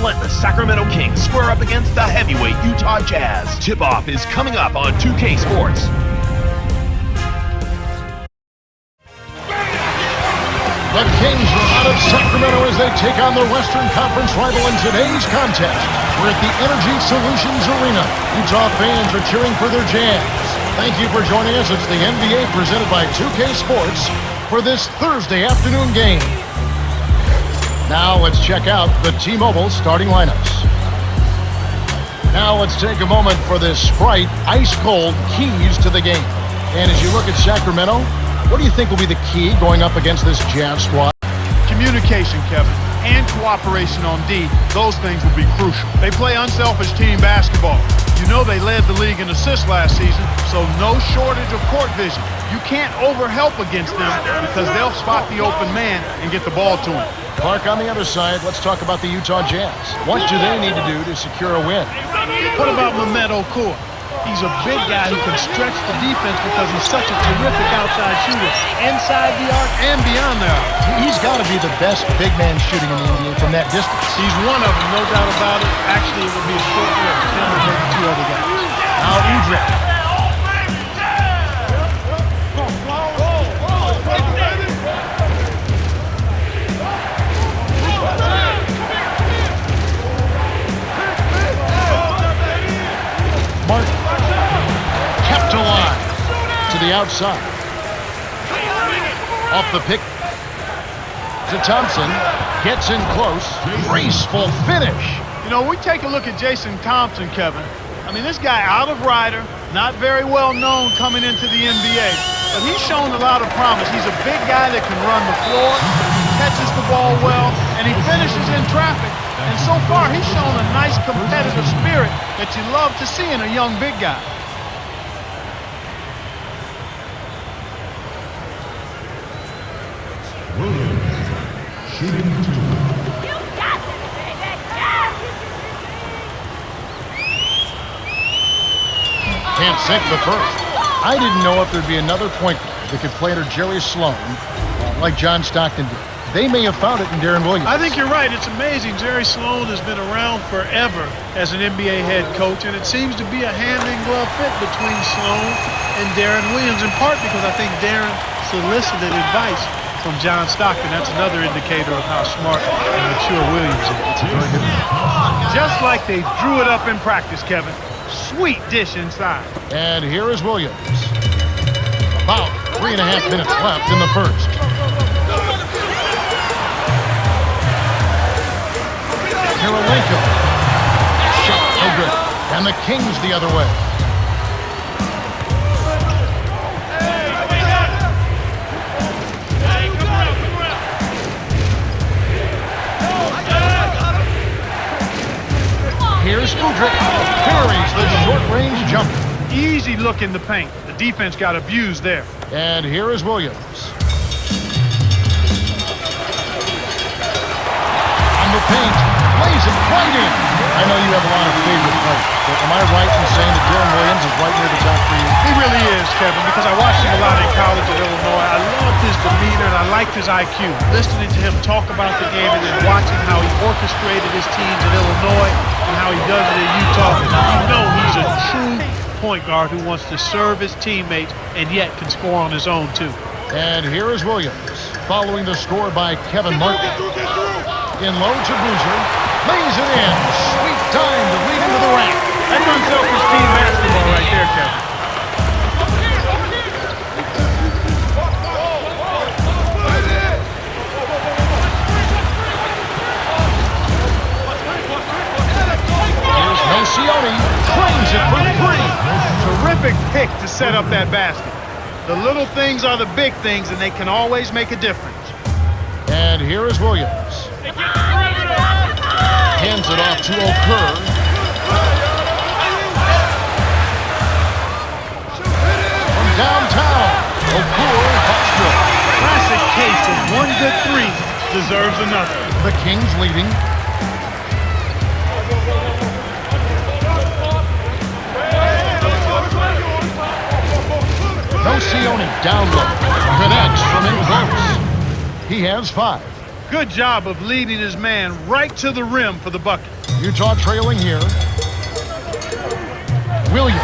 let the Sacramento Kings square up against the heavyweight Utah Jazz. Tip-off is coming up on 2K Sports. The Kings are out of Sacramento as they take on their Western Conference rival in today's contest. We're at the Energy Solutions Arena. Utah fans are cheering for their Jazz. Thank you for joining us. It's the NBA presented by 2K Sports for this Thursday afternoon game. Now let's check out the T-Mobile starting lineups. Now let's take a moment for this Sprite ice-cold keys to the game. And as you look at Sacramento, what do you think will be the key going up against this Jazz squad? Communication, Kevin, and cooperation on D. Those things will be crucial. They play unselfish team basketball. You know they led the league in assists last season, so no shortage of court vision. You can't overhelp against them because they'll spot the open man and get the ball to him. Clark, on the other side, let's talk about the Utah Jazz. What do they need to do to secure a win? What about Mehmet Okur? He's a big guy who can stretch the defense because he's such a terrific outside shooter, inside the arc and beyond the arc. He's got to be the best big man shooting in the NBA from that distance. He's one of them, no doubt about it. Actually, it would be a short race for him to the two other guys. Now Udrih. Martin kept alive to the outside. Off the pick to Thompson. Gets in close. Graceful finish. You know, we take a look at Jason Thompson, Kevin. I mean, this guy out of Rider, not very well known coming into the NBA, but he's shown a lot of promise. He's a big guy that can run the floor, catches the ball well, and he finishes in traffic. And so far, he's shown a nice competitive spirit that you love to see in a young big guy. Can't sink the first. I didn't know if there'd be another point guard that could play under Jerry Sloan like John Stockton did. They may have found it in Darren Williams. I think you're right. It's amazing. Jerry Sloan has been around forever as an NBA head coach, and it seems to be a hand-in-glove fit between Sloan and Darren Williams, in part because I think Darren solicited advice from John Stockton. That's another indicator of how smart and mature Williams is. It's a very good one. Just like they drew it up in practice, Kevin. Sweet dish inside. And here is Williams. About 3.5 minutes left in the first. Kirilenko. Shot no good. And the Kings the other way. Here's Udrih. Carries the short-range jumper. Easy look in the paint. The defense got abused there. And here is Williams. On the paint. Lays it right in. I know you have a lot of favorite players, but am I right in saying that Darren Williams is right near the top for you? He really is, Kevin, because I watched him a lot in college at Illinois. I loved his demeanor and I liked his IQ. Listening to him talk about the game and then watching how he orchestrated his teams in Illinois and how he does it in Utah, you know he's a true point guard who wants to serve his teammates and yet can score on his own too. And here is Williams, following the score by Kevin Martin. In low to Boozer, lays it in. Sweet time to lead into the rack. That's unselfish team basketball right there, Kevin. Here's Nocioni, claims it for three. Terrific pick to set up that basket. The little things are the big things, and they can always make a difference. And here is Williams. Hands it off to Okur. From downtown, Okur cuts good. Classic case of one good three deserves another. The Kings leading. Nocioni down low. Connects from in close. He has 5. Good job of leading his man right to the rim for the bucket. Utah trailing here. Williams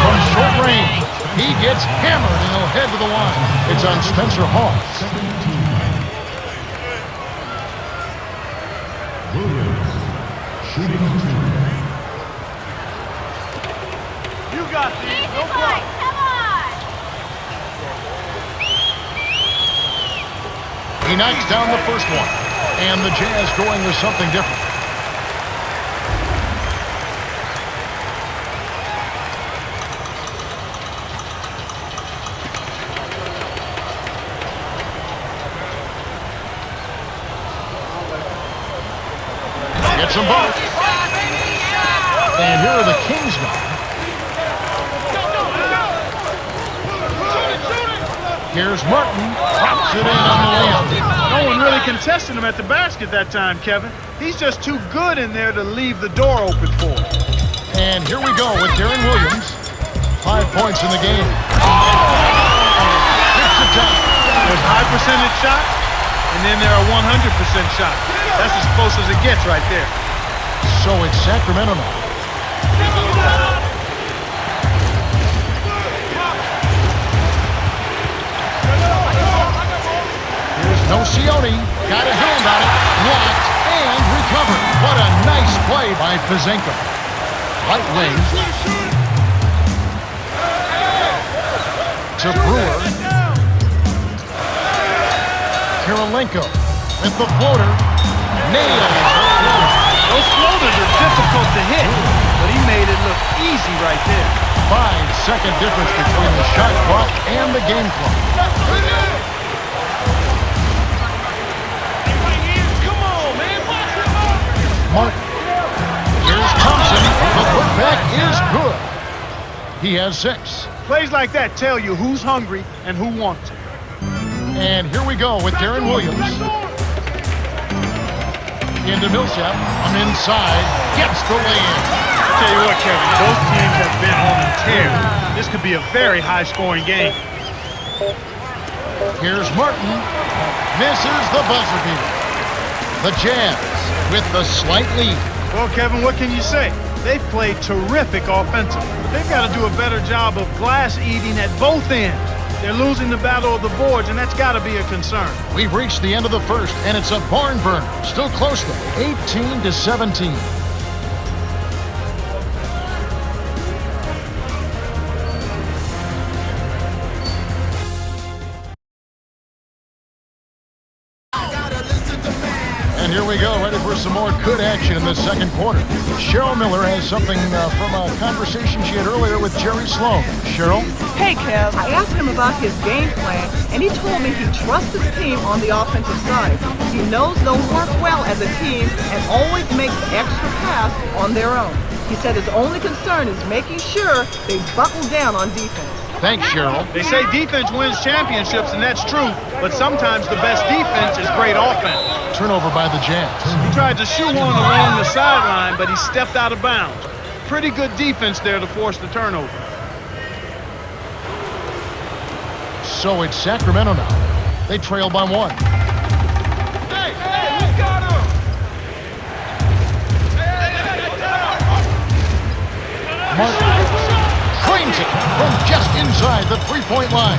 from short range. He gets hammered and he'll head to the line. It's on Spencer Hawes. Williams shooting 2. You got these. No problem. Come on. He knocks down the first one. And the Jazz going with something different. Gets them both. And here are the Kings now. Here's Martin. Drops it in on the layup. No one really contested him at the basket that time, Kevin. He's just too good in there to leave the door open for him. And here we go with Darren Williams. 5 points in the game. Gets it down. There's high percentage shots, and then there are 100% shots. That's as close as it gets right there. So it's Sacramento now. Here's Nocioni. Got a hand on it. Blocked and recovered. What a nice play by Pazenko. Right wing. To Brewer. Kirilenko with the floater. Nails. Those floaters are difficult to hit, but he made it look easy right there. 5-second difference between the shot clock and the game clock. Martin. Here's Thompson. The putback is good. He has 6. Plays like that tell you who's hungry and who wants it. And here we go with Darren Williams. Into Millsap. I'm inside. Gets the lay-in. I'll tell you what, Kevin, both teams have been on a tear. This could be a very high-scoring game. Here's Martin. Misses the buzzer beater. The Jazz with the slight lead. Well, Kevin, what can you say? They've played terrific offensively. They've got to do a better job of glass eating at both ends. They're losing the battle of the boards, and that's got to be a concern. We've reached the end of the first, and it's a barn burner. Still close, though. 18-17. And here we go, ready for some more good action in the second quarter. Cheryl Miller has something from a conversation she had earlier with Jerry Sloan. Cheryl? Hey, Kev. I asked him about his game plan, and he told me he trusts his team on the offensive side. He knows they'll work well as a team and always makes the extra pass on their own. He said his only concern is making sure they buckle down on defense. Thanks, Cheryl. They say defense wins championships, and that's true, but sometimes the best defense is great offense. Turnover by the Jazz. He tried to shoehorn along the sideline, but he stepped out of bounds. Pretty good defense there to force the turnover. So it's Sacramento now. They trail by 1. Hey, who got him? Martin trains it from just inside the three-point line.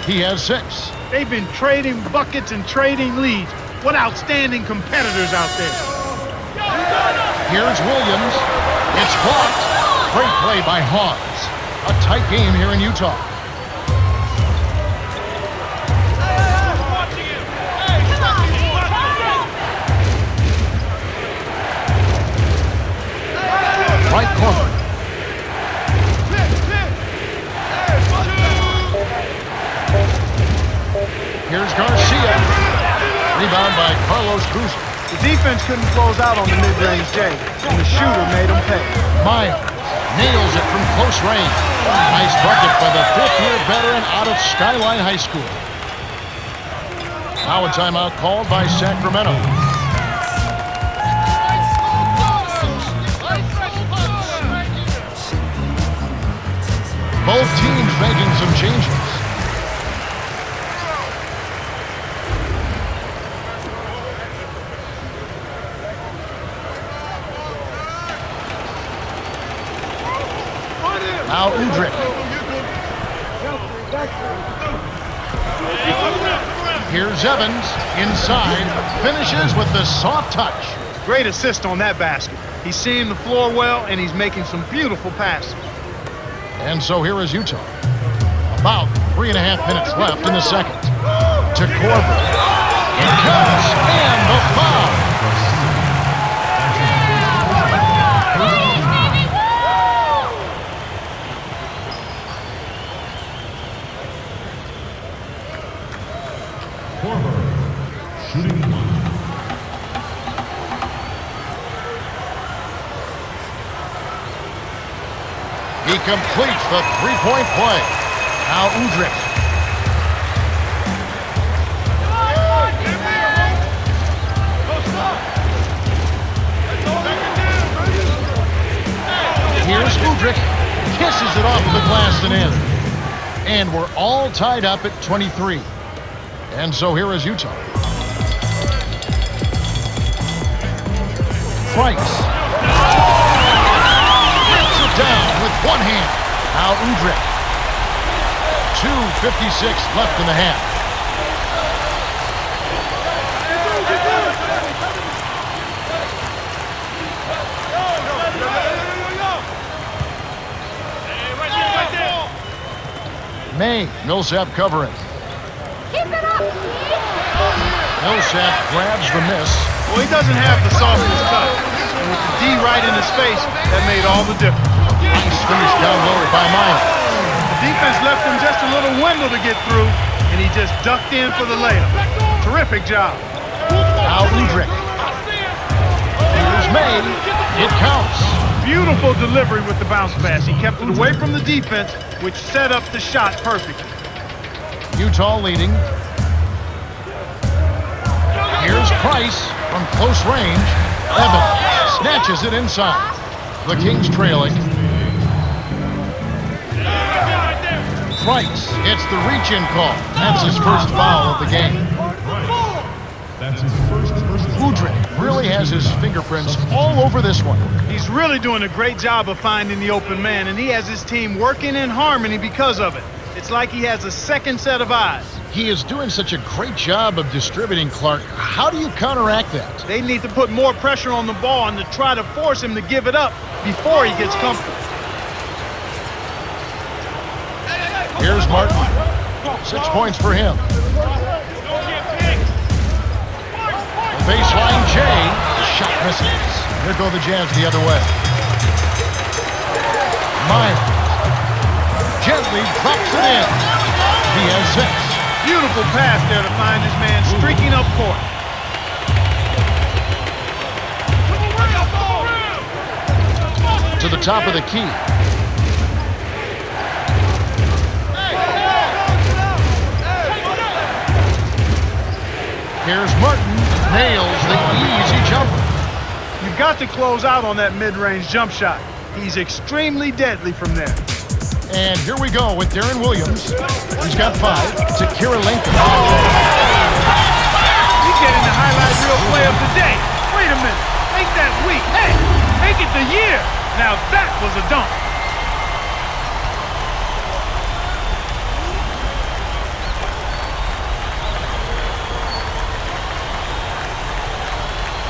He has 6. They've been trading buckets and trading leads. What outstanding competitors out there. Here's Williams. It's blocked. Great play by Hawes. A tight game here in Utah. Right corner. Here's Garcia. Rebound by Carlos Cruz. The defense couldn't close out on the mid-range J, and the shooter made them pay. Miles nails it from close range. Nice bucket by the fifth-year veteran out of Skyline High School. Now a timeout called by Sacramento. Both teams making some changes. Now Udrich. Here's Evans inside, finishes with the soft touch. Great assist on that basket. He's seeing the floor well, and he's making some beautiful passes. And so here is Utah. About 3.5 minutes left in the second. To Korver. It comes, and the foul. Shooting 1. He completes the three-point play. Now Udrich. Here's Udrich. Kisses it off the glass and in. And we're all tied up at 23. And so here is Utah. Price. Rips it down with one hand. Now Udrich. 2:56 left in the half. May, Millsap covering. Keep it up, Millsap grabs the miss. Well, he doesn't have the softest touch. And with the D right in his face, that made all the difference. Nice finish down low by Meyer. The defense left him just a little window to get through, and he just ducked in for the layup. Terrific job. Now Udrich. Here's May. It counts. Beautiful delivery with the bounce pass. He kept it away from the defense, which set up the shot perfectly. Utah leading. Here's Price from close range. Evans snatches it inside. The Kings trailing. Price gets the reach-in call. That's his first foul of the game. That's his first personal. Udrich really has his fingerprints all over this one. He's really doing a great job of finding the open man, and he has his team working in harmony because of it. It's like he has a second set of eyes. He is doing such a great job of distributing, Clark. How do you counteract that? They need to put more pressure on the ball and to try to force him to give it up before he gets comfortable. Here's Martin. 6 points for him. Baseline J. The shot misses. There go the Jazz the other way. Meyer gently drops it in. He has 6. Beautiful pass there to find his man streaking up court. To the top of the key. Here's Martin. Nails the easy jumper. You've got to close out on that mid-range jump shot. He's extremely deadly from there. And here we go with Darren Williams. He's got 5 to Kirilenko. He's getting the highlight reel play of the day. Wait a minute. Make that week. Hey, make it the year. Now that was a dunk.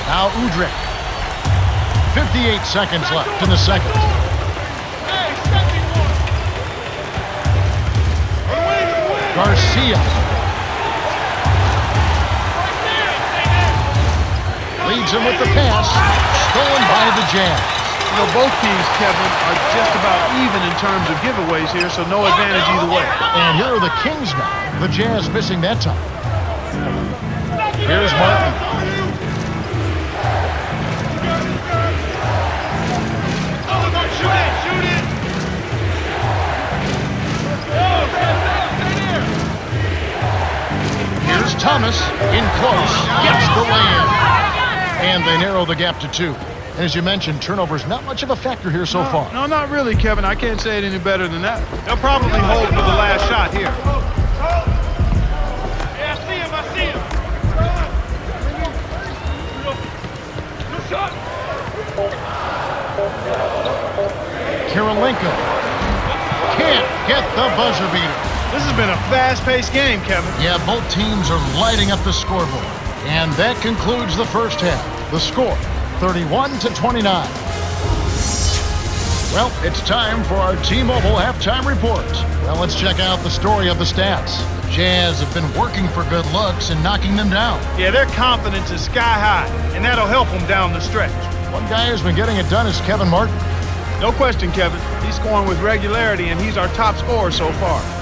Now Udrich. 58 seconds left in the second. Garcia. Leads him with the pass. Stolen by the Jazz. You know, both teams, Kevin, are just about even in terms of giveaways here, so no advantage either way. And here are the Kings now. The Jazz missing that time. Here's Martin. Here's Thomas in close, gets the lay-in. And they narrow the gap to 2. And as you mentioned, turnovers not much of a factor here so far. No, not really, Kevin. I can't say it any better than that. They'll probably hold for the last shot here. Yeah, I see him. Good shot. Kirilenko. can't get the buzzer beater. This has been a fast-paced game, Kevin. Yeah, both teams are lighting up the scoreboard. And that concludes the first half. The score, 31-29. Well, it's time for our T-Mobile halftime report. Well, let's check out the story of the stats. The Jazz have been working for good looks and knocking them down. Yeah, their confidence is sky high, and that'll help them down the stretch. One guy who's been getting it done is Kevin Martin. No question, Kevin. He's scoring with regularity, and he's our top scorer so far.